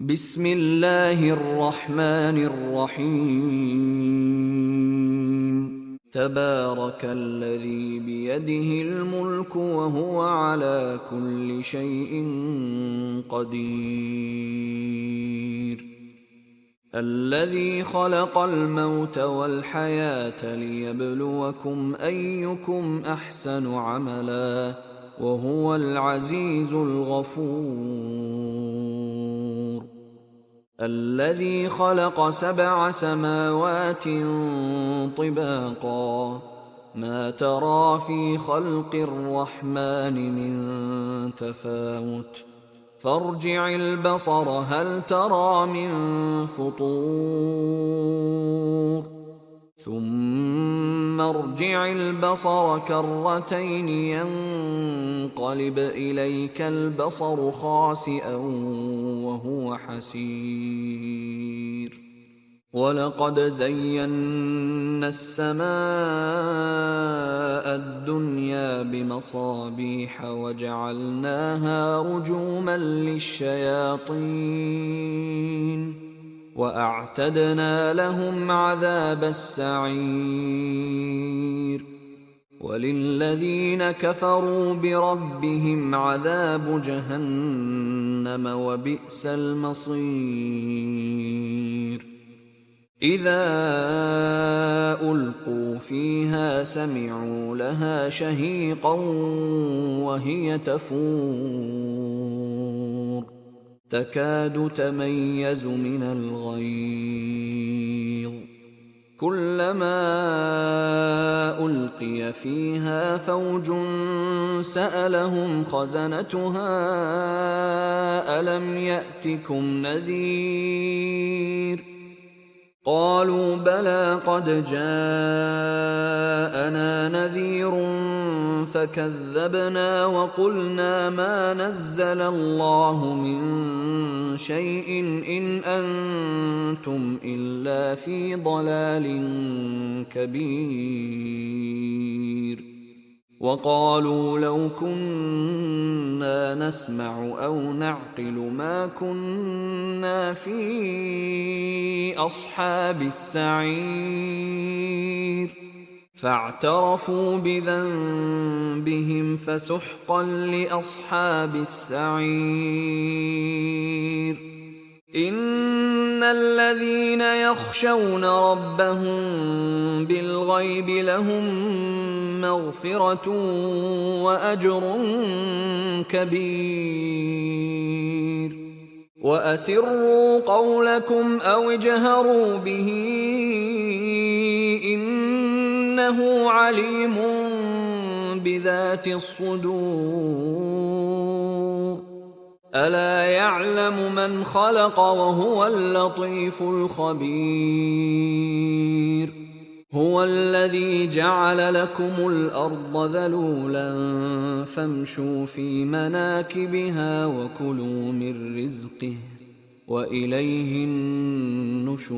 بسم الله الرحمن الرحيم تبارك الذي بيده الملك وهو على كل شيء قدير الذي خلق الموت والحياة ليبلوكم أيكم أحسن عملا وهو العزيز الغفور الذي خلق 7 سماوات طباقا ما ترى في خلق الرحمن من تفاوت فارجع البصر هل ترى من فطور ثم ارجع البصر كرتين ينقلب إليك البصر خاسئا وهو حسير ولقد زينا السماء الدنيا بمصابيح وجعلناها رجوما للشياطين وأعتدنا لهم عذاب السعير وللذين كفروا بربهم عذاب جهنم وبئس المصير إذا ألقوا فيها سمعوا لها شهيقا وهي تفور تكاد تميز من الغيظ كلما ألقي فيها فوج سألهم خزنتها ألم يأتكم نذير قالوا بلى قد جاءنا نذير فكذبنا وقلنا ما نزل الله من شيء إن أنتم إلا في ضلال كبير وقالوا لو كنا نسمع أو نعقل ما كنا في أصحاب السعير فاعترفوا بذنبهم فسحقا لأصحاب السعير إن الذين يخشون ربهم بالغيب لهم مغفرة وأجر كبير وأسروا قولكم أو اجهروا به إنه عليم بذات الصدور ألا يعلم من خلق وهو اللطيف الخبير هو الذي جعل لكم الأرض ذلولا فامشوا في مناكبها وكلوا من رزقه وإليه النشور